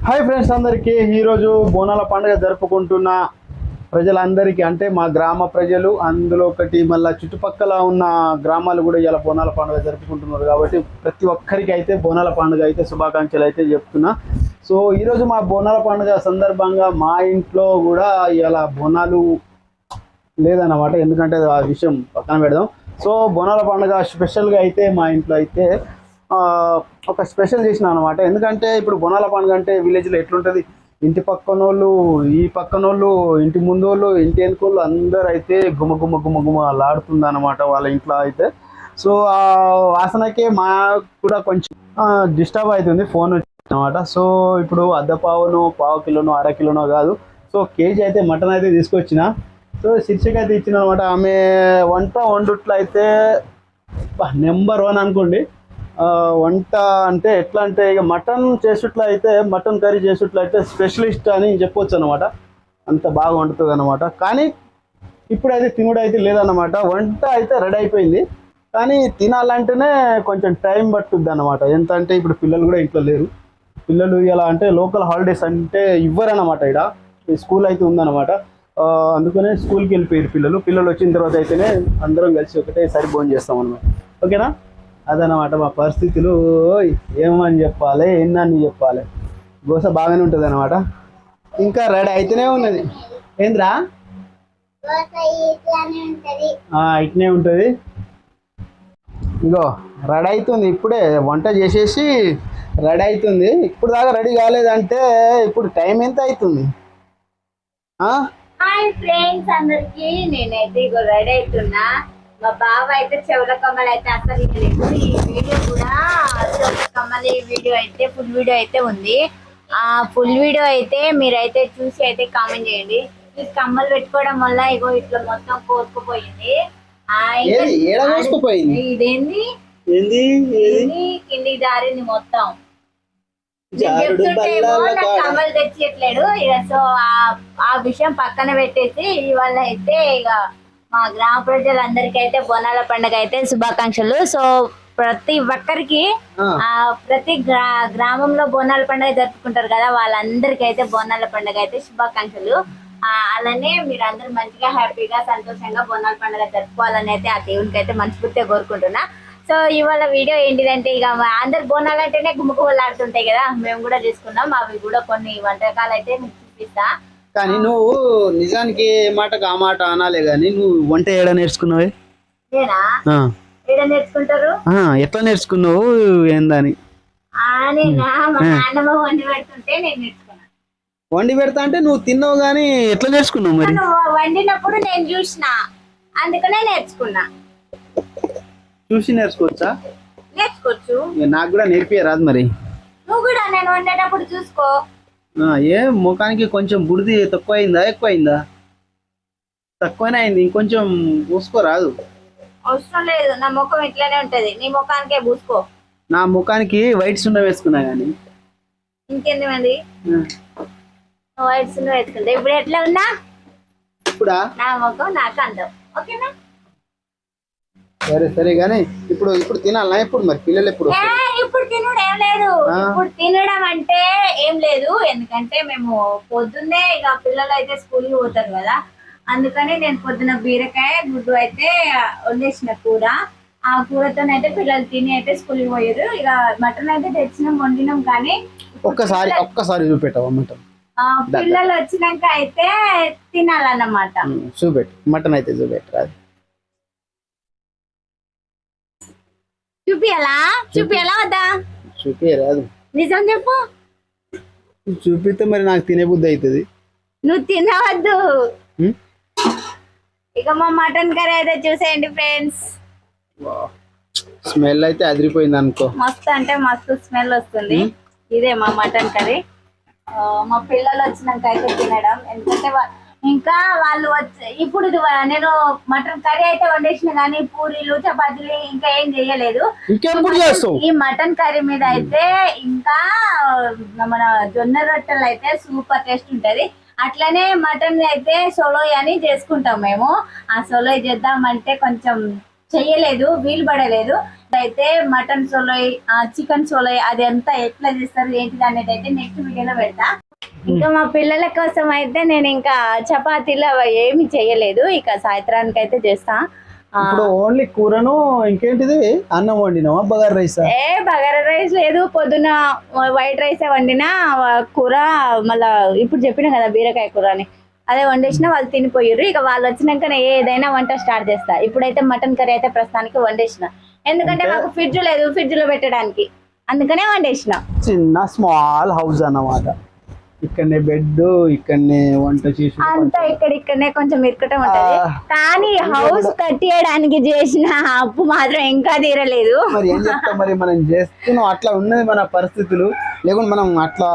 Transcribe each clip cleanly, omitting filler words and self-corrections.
Hi friends, అందరికీ ఈరోజు బోనాల పండుగ జరుపుకుంటున్న ప్రజలందరికీ అంటే మా గ్రామ ప్రజలు, అందులో ఒకటి మళ్ళీ చుట్టుపక్కల ఉన్న గ్రామాలు కూడా ఇలా బోనాల పండుగ జరుపుకుంటున్నారు. కాబట్టి ప్రతి ఒక్కరికి అయితే బోనాల పండుగ అయితే శుభాకాంక్షలు అయితే చెప్తున్నా. సో ఈరోజు మా బోనాల పండుగ సందర్భంగా మా ఇంట్లో కూడా ఇలా బోనాలు లేదన్నమాట. ఎందుకంటే ఆ విషయం పక్కన పెడదాం. సో బోనాల పండుగ స్పెషల్గా అయితే మా ఇంట్లో అయితే ఒక స్పెషల్ చేసిన అనమాట. ఎందుకంటే ఇప్పుడు బోనాల పండుగ అంటే విలేజ్లో ఎట్లుంటుంది, ఇంటి పక్కన వాళ్ళు, ఈ పక్కన వాళ్ళు, ఇంటి ముందు వాళ్ళు, ఇంటి వెనుకోళ్ళు అందరూ అయితే గుమ్మ గుమ్మ గుమ్మ గుమ్మ లాడుతుంది అనమాట వాళ్ళ ఇంట్లో అయితే. సో ఆ వాసనకే మాకు కూడా కొంచెం డిస్టర్బ్ అవుతుంది ఫోన్ అనమాట. సో ఇప్పుడు అర్ధపావునో, పావు కిలోనో, అర కిలోనో కాదు, సో కేజీ అయితే మటన్ అయితే తీసుకొచ్చిన. సో శీర్షిక అయితే ఇచ్చిన అనమాట. ఆమె వంట వండుట్లో అయితే నెంబర్ 1 అనుకోండి. వంట అంటే ఎట్లా అంటే ఇక మటన్ చేసేట్లో అయితే, మటన్ కర్రీ చేసేట్లో అయితే స్పెషలిస్ట్ అని చెప్పొచ్చు అనమాట. అంత బాగా వండుతుంది అనమాట. కానీ ఇప్పుడైతే తినుడు అయితే లేదన్నమాట. వంట అయితే రెడీ అయిపోయింది, కానీ తినాలంటేనే కొంచెం టైం పట్టుద్ది అనమాట. ఎంత అంటే ఇప్పుడు పిల్లలు కూడా ఇంట్లో లేరు. పిల్లలు ఎలా అంటే లోకల్ హాలిడేస్ అంటే ఇవ్వరన్నమాట. ఇక్కడ స్కూల్ అయితే ఉందన్నమాట. అందుకనే స్కూల్కి వెళ్ళిపోయారు పిల్లలు. పిల్లలు వచ్చిన తర్వాత అయితేనే అందరం కలిసి ఒకటేసారి భోజనం చేస్తాం అనమాట. ఓకేనా? అదనమాట మా పరిస్థితులు. ఏమని చెప్పాలి, ఎన్నని చెప్పాలి, గోస బాగానే ఉంటుంది అనమాట. ఇంకా రెడీ అయితేనే ఉన్నది. ఏంద్రా ఇట్నే ఉంటుంది. ఇగో రెడీ అవుతుంది, ఇప్పుడే వంట చేసేసి రెడీ అవుతుంది. ఇప్పుడు దాకా రెడీ కాలేదంటే ఇప్పుడు టైం ఎంత అవుతుంది? హాయ్ ఫ్రెండ్స్ అందరికి, నేనైతే ఇగో రెడీ అవుతున్నా. మా బావ అయితే చెవుల కమ్మలు అయితే అసలు లేదు. ఈ వీడియో కూడా చెవుల కమ్మలి వీడియో అయితే ఫుల్ వీడియో అయితే ఉంది. ఆ ఫుల్ వీడియో అయితే మీరైతే చూసి అయితే కామెంట్ చేయండి. ఈ కమ్మలు పెట్టుకోవడం వల్ల ఇగో ఇట్లా మొత్తం కోసుకుపోయింది. ఇదేంది కింది దారింది మొత్తం. చెప్తుంటేమో నాకు కమ్మలు తెచ్చియట్లేడు. ఇక సో ఆ విషయం పక్కన పెట్టేసి ఇవాళ అయితే ఇక మా గ్రామ ప్రజలందరికైతే బోనాల పండుగ అయితే శుభాకాంక్షలు. సో ప్రతి ఒక్కరికి ప్రతి గ్రామంలో బోనాల పండుగ జరుపుకుంటారు కదా, వాళ్ళందరికీ అయితే బోనాల పండుగ అయితే శుభాకాంక్షలు. అలానే మీరు అందరూ మంచిగా హ్యాపీగా సంతోషంగా బోనాల పండుగ జరుపుకోవాలని అయితే ఆ దేవునికి అయితే మనస్ఫూర్తిగా కోరుకుంటున్నా. సో ఇవాళ వీడియో ఏంటిదంటే, ఇక అందరు బోనాలు అంటేనే గుమ్మగుమ్మలు ఆడుతుంటాయి కదా, మేము కూడా చేసుకున్నాం. అవి కూడా కొన్ని వంటకాలు అయితే మీకు చూపిస్తా. కానీ నువ్వు నిజానికి ఏ మాటకు ఆ మాట అనాలే గాని, నువ్వు వంట ఏడా నేర్చుకున్నావే? నేర్చుకుంటారు ఎట్లా నేర్చుకున్నావు ఏందని? వండి పెడుతుంటే నేను నేర్చుకున్నా. వండి పెడతా అంటే నువ్వు తిన్నావు, గానీ ఎట్లా నేర్చుకున్నావు మరి? వండినప్పుడు నేను చూసిన, అందుకనే నేర్చుకున్నా. చూసి నేర్చుకోవచ్చా? నేర్చుకోవచ్చు. నాకు కూడా నేర్పియరాదు మరి? నువ్వు కూడా నేను వండేటప్పుడు చూసుకో. ఏ ముఖానికి కొంచెం బుడిది తక్కువ అయిందా, ఎక్కువ అయిందా? తక్కువనే అయింది, ఇంకొంచెం పూసుకోరాదు? అవసరం లేదు, నా ముఖం ఇట్లానే ఉంటది, నీ ముఖానికే పూసుకో. నా ముఖానికి వైట్ సున్న వేసుకున్నా గానీ. ఇంకెంది మంది వైట్ సున్న వేసుకుంటా. ఇప్పుడు ఎట్లా ఉన్నా? ఇప్పుడా? నా ముఖం నాకు అందం. ఓకేనా? సరే సరే గానీ ఇప్పుడు తినాలా? ఇప్పుడు మరి పిల్లలు ఎప్పుడు? ఇప్పుడు తినడం ఏం లేదు. ఇప్పుడు తినడం అంటే ఏం లేదు, ఎందుకంటే మేము పొద్దున్నే ఇక పిల్లలు అయితే స్కూల్కి పోతారు కదా, అందుకని నేను పొద్దున బీరకాయ గుడ్డు అయితే వండేసిన కూర. ఆ కూరతోనైతే పిల్లలు తిని అయితే స్కూల్కి పోయారు. ఇక మటన్ అయితే తెచ్చినాం, వండినాం. కానీ ఒక్కసారి చూపెట్టావా మటన్? పిల్లలు వచ్చినాక అయితే తినాలన్నమాట. చూపెట్టు, మటన్ అయితే చూపెట్టరాదు. చూపియాలా వద్దా? చూపియరాదు. నిజం చెప్పు. చూపిస్తే మరి నాకు తినే బుద్ధి అవుతుంది. నువ్వు తినవద్దు. ఇక మా మటన్ కర్రీ అయితే చూసేయండి ఫ్రెండ్స్. స్మెల్ అయితే అదిరిపోయింది అనుకో. మస్తు అంటే మస్తు స్మెల్ వస్తుంది. ఇదే మా మటన్ కర్రీ. మా పిల్లలు వచ్చినాక అయితే తినడం, ఎందుకంటే ఇంకా వాళ్ళు ఇప్పుడు నేను మటన్ కర్రీ అయితే వండేసిన, కానీ పూరీలు చపాతీలు ఇంకా ఏం చేయలేదు. ఈ మటన్ కర్రీ మీద అయితే ఇంకా మన జొన్న రొట్టెలు అయితే సూపర్ టేస్ట్ ఉంటది. అట్లనే మటన్ అయితే సోలోయ్ అని చేసుకుంటాం మేము. ఆ సోలోయ్ చేద్దామంటే కొంచెం చెయ్యలేదు, వీలు పడలేదు. అయితే మటన్ సోలై, చికెన్ సోలై అది అంతా ఎట్లా చేస్తారు ఏంటిది అనేది అయితే నెక్స్ట్ వీడియోలో పెడతా. ఇంకా మా పిల్లల కోసం అయితే నేను ఇంకా చపాతీలు అవి ఏమి చెయ్యలేదు, ఇక సాయంత్రానికి అయితే చేస్తా. ఇప్పుడు ఓన్లీ కూరను ఇంకేంటిది అన్నం వండినావా బగారా రైస్? బగారా రైస్ లేదు, పొద్దున వైట్ రైస్ వండినా, కూర మళ్ళా ఇప్పుడు చెప్పిన కదా బీరకాయ కూర అని అదే వండేసిన. వాళ్ళు తినిపోయారు, ఇక వాళ్ళు వచ్చినాక నేను ఏదైనా వంట స్టార్ట్ చేస్తా. ఇప్పుడైతే మటన్ కర్రీ అయితే ప్రస్తుతానికి వండేసిన, ఎందుకంటే మాకు ఫ్రిడ్జ్ లేదు ఫ్రిడ్జ్ లో పెట్టడానికి, అందుకనే వండేసిన. చిన్న స్మాల్ హౌస్ అన్నమాట, ఇక్కడనే బెడ్, ఇక్కడనే వంట చేసి అంతా ఇక్కడనే కొంచెం ఇరుకటం ఉంటది. కానీ హౌస్ కట్టేయడానికి చేసిన అప్పు మాత్రం ఇంకా తీరలేదు. మరి ఏం చెప్తాం, మరి మనం చేస్తున్నాం అట్లా ఉన్నది మన పరిస్థితులు, లేకుంటే మనం అట్లా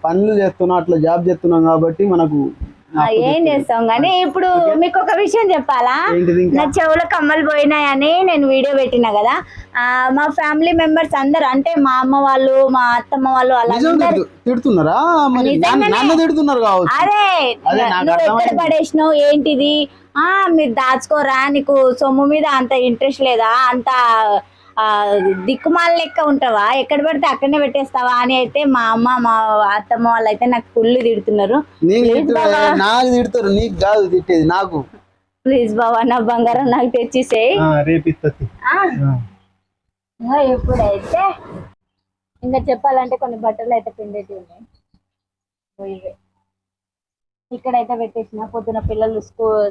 పనులు చేస్తున్నాం, అట్లా జాబ్ చేస్తున్నాం కాబట్టి మనకు ఏం చేస్తాం. కానీ ఇప్పుడు మీకు ఒక విషయం చెప్పాలా, నా చెవుల కమ్మలు పోయినాయని నేను వీడియో పెట్టినా కదా. మా ఫ్యామిలీ మెంబర్స్ అందరు, అంటే మా అమ్మ వాళ్ళు, మా అత్తమ్మ వాళ్ళు అలా తిడుతున్నారా? అరే నువ్వు ఎక్కడ పడేసినావు ఏంటిది, మీరు దాచుకోరా, నీకు సొమ్ము మీద అంత ఇంట్రెస్ట్ లేదా, అంత దిక్కుమాల లెక్క ఉంటావా, ఎక్కడ పడితే అక్కడనే పెట్టేస్తావా అని అయితే మా అమ్మ మా అత్తమ్మ వాళ్ళు అయితే నాకు ఫుల్ తిడుతున్నారు. నాకు ప్లీజ్ బాబా నా బంగారం నాకు తెచ్చిసేయి. ఎప్పుడైతే ఇంకా చెప్పాలంటే కొన్ని బట్టలు అయితే పిండేటి ఉన్నాయి, ఇక్కడైతే పెట్టేసిన. పొద్దున పిల్లలు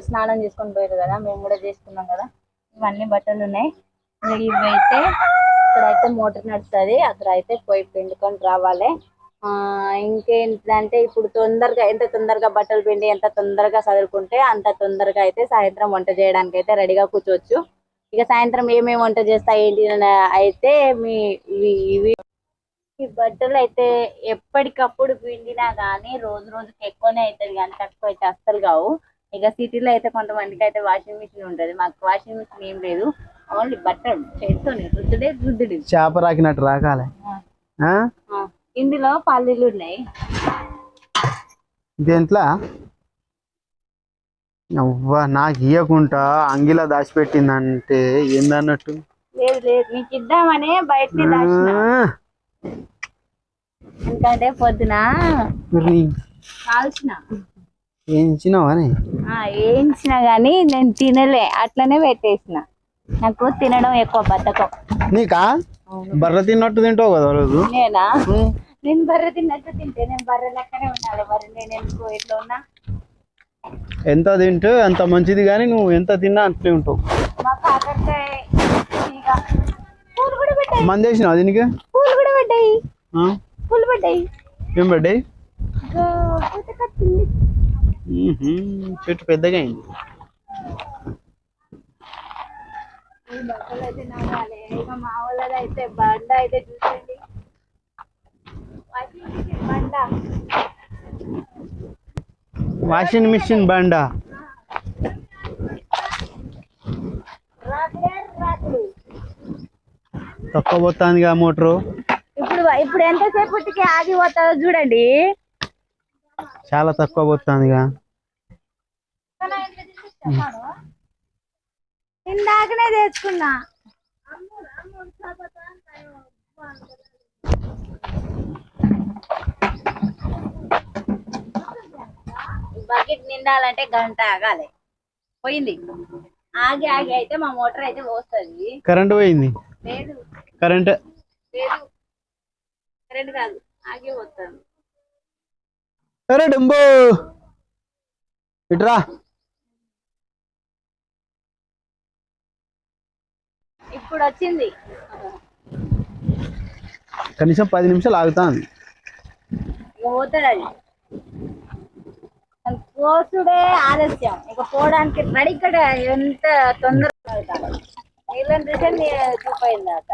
స్నానం చేసుకొని పోయారు కదా, మేము కూడా చేసుకున్నాం కదా, ఇవన్నీ బట్టలు ఉన్నాయి. ఇవైతే ఇక్కడైతే మోటార్ నడుస్తుంది, అక్కడ అయితే పోయి పిండుకొని రావాలి. ఇంకేంటంటే ఇప్పుడు తొందరగా, ఎంత తొందరగా బట్టలు పిండి ఎంత తొందరగా చదువుకుంటే అంత తొందరగా అయితే సాయంత్రం వంట చేయడానికి అయితే రెడీగా కూర్చోవచ్చు. ఇక సాయంత్రం ఏమేమి వంట చేస్తా ఏంటి అయితే ఈ బట్టలు అయితే ఎప్పటికప్పుడు పిండినా కానీ రోజు రోజుకి ఎక్కువనే అవుతుంది, కానీ తక్కువ అయితే అస్సలు కావు. ఇక సిటీలో అయితే కొంతమందికి అయితే వాషింగ్ మిషన్ ఉంటుంది, మాకు వాషింగ్ మిషన్ ఏం లేదు, ఓన్లీ బట్టలు చేస్తూనే రుద్దుడే. చేప రాకినట్టు రాకాలే. ఇందులో పల్లీలు ఉన్నాయి, దేంట్లో అవ్వా నాకు ఇయ్యకుండా అంగిలా దాచిపెట్టిందంటే ఏందన్నట్టు. లేదు లేదు నీకు ఇద్దామని బయటనే దాచిన, ఎందుకంటే పొద్దున కాల్చిన వేయించినా గానీ నేను తినలే, అట్లనే పెట్టేసిన. నాకు తినడం ఎక్కువ బద్ధకం. నీకా బర్రె తిన్నట్టు తింటావు కదా రోజు? నేనా? నేను బర్రె తిన్నట్టు తింటే నేను బర్రె లెక్కనే ఉండాలి, మరి నేను ఎందుకు ఇట్లా ఉన్నా? ఎంత తింటే అంత మంచిది, కానీ నువ్వు ఎంత తిన్నా అట్లే ఉంటావు. మా కాకరకాయ పూలు కూడా పెట్టాయి. మంది వేసినావు దీనికి? పూలు కూడా పెట్టాయి, పూలు పెట్టాయి. ఏం పెట్టాయి? చెట్టు పెద్దగా అయింది. ఈ బట్టలు అయితే నవ్వాలి. ఇక మా వాళ్ళది అయితే బండ అయితే చూసండి, వాషింగ్ మిషన్ బండ. తక్కువ పోతుందిగా మోటరు. ఇప్పుడు ఎంతసేపటికి ఆగి పోతుందో చూడండి, చాలా తక్కువ పోతుందిగా. ఇందాకనే తెచ్చుకున్నా. బకెట్ నిండాలంటే గంట ఆగాలి. పోయింది, ఆగి ఆగి అయితే మా మోటార్ అయితే పోస్తుంది. కరెంట్ పోయింది? లేదు కరెంట్ లేదు, కరెంట్ కాదు, ఆగి పోతుంది. అరే డంబో ఇట్రా. ఇప్పుడు వచ్చింది, కనీసం 10 నిమిషాలు ఆగుతాంది. పోతుంది అది, కోసుడే ఆలస్యం. ఇక పోవడానికి రెడీ. ఇక్కడ ఎంత తొందరగా నీళ్ళని చూసే దూపైంది అట.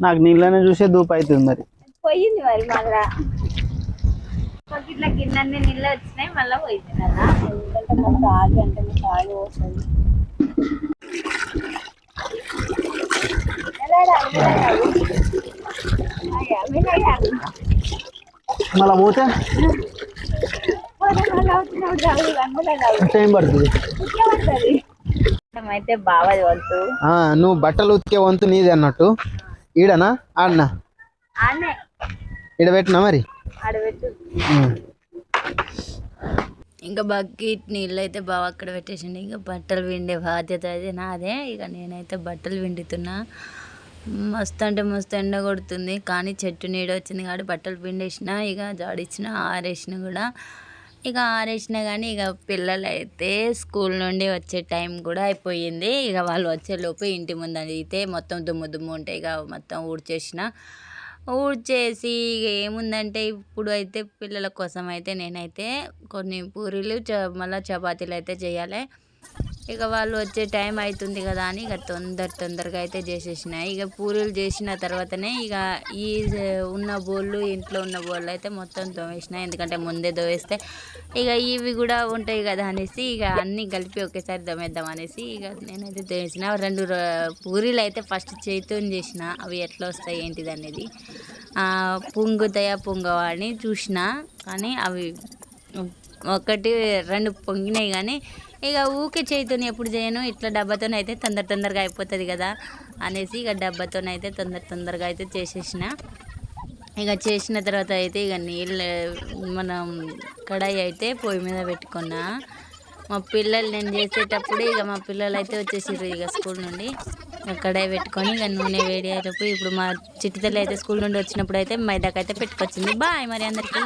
నాకు నీళ్ళని చూసే దూపు అవుతుంది. మరి పోయింది, మరి మళ్ళా ఇట్లా గిన్నె నీళ్ళు వచ్చినాయి, మళ్ళీ పోయింది కదా. ఎందుకంటే మనకు ఆగి అంటే మీకు ఆగి వస్తుంది. మళ్ళా పోతే టైం పడుతుంది. అయితే బావది వంతు. నువ్వు బట్టలు ఉతికే వంతు నీది అన్నట్టు. ఈడనా ఆడనా? ఆడనే. ఈడ పెట్టినా మరి. ఆడబెట్టు. ఇంకా బకెట్ నీళ్ళు అయితే బావ అక్కడ పెట్టేసిండు. ఇంకా బట్టలు పిండే బాధ్యత అయితే నాదే. ఇక నేనైతే బట్టలు పిండుతున్నా. మస్తు అంటే మస్తు ఎండ కొడుతుంది, కానీ చెట్టు నీడ వచ్చింది కాబట్టి బట్టలు పిండేసిన. ఇక జాడిచ్చిన, ఆరేసిన కూడా. ఇక ఆరేసిన కానీ ఇక పిల్లలు అయితే స్కూల్ నుండి వచ్చే టైం కూడా అయిపోయింది. ఇక వాళ్ళు వచ్చేలోపు ఇంటి ముందు అయితే మొత్తం దుమ్ము దుమ్ము ఉంటాయి. ఇక మొత్తం ఊడ్చేసిన. ఊడ్చేసి ఇక ఏముందంటే ఇప్పుడు అయితే పిల్లల కోసం అయితే నేనైతే కొన్ని పూరీలు మళ్ళీ చపాతీలు అయితే చేయాలి. ఇక వాళ్ళు వచ్చే టైం అవుతుంది కదా అని ఇక తొందరగా అయితే చేసేసిన. ఇక పూరీలు చేసిన తర్వాతనే ఇక ఈ ఉన్న బోళ్ళు, ఇంట్లో ఉన్న బోళ్ళు అయితే మొత్తం తోమేసిన. ఎందుకంటే ముందే తోవేస్తే ఇక ఇవి కూడా ఉంటాయి కదా అనేసి ఇక అన్నీ కలిపి ఒకేసారి తోమేద్దాం అనేసి ఇక నేనైతే తోమేసిన. 2 పూరీలు అయితే ఫస్ట్ చేతితో చేసిన. అవి ఎట్లా వస్తాయి ఏంటిది అనేది పొంగుతాయా పొంగవా అని చూసిన. కానీ అవి 1, 2 పొంగినాయి. కానీ ఇక ఊకే చేతితో ఎప్పుడు చేయను, ఇట్లా డబ్బాతోనైతే తొందరగా అయిపోతుంది కదా అనేసి ఇక డబ్బాతోనైతే తొందరగా అయితే చేసేసిన. ఇక చేసిన తర్వాత అయితే ఇక నీళ్ళు మనం కడాయి అయితే పొయ్యి మీద పెట్టుకున్నా. మా పిల్లలు నేను చేసేటప్పుడు ఇక మా పిల్లలు అయితే వచ్చేసారు ఇక స్కూల్ నుండి. కడాయి పెట్టుకొని ఇక నూనె వేడి అయ్యేటప్పుడు ఇప్పుడు మా చిట్టి తల్లి అయితే స్కూల్ నుండి వచ్చినప్పుడు అయితే మైదాకైతే పెట్టుకొచ్చింది. బాయ్ మరి అందరికీ.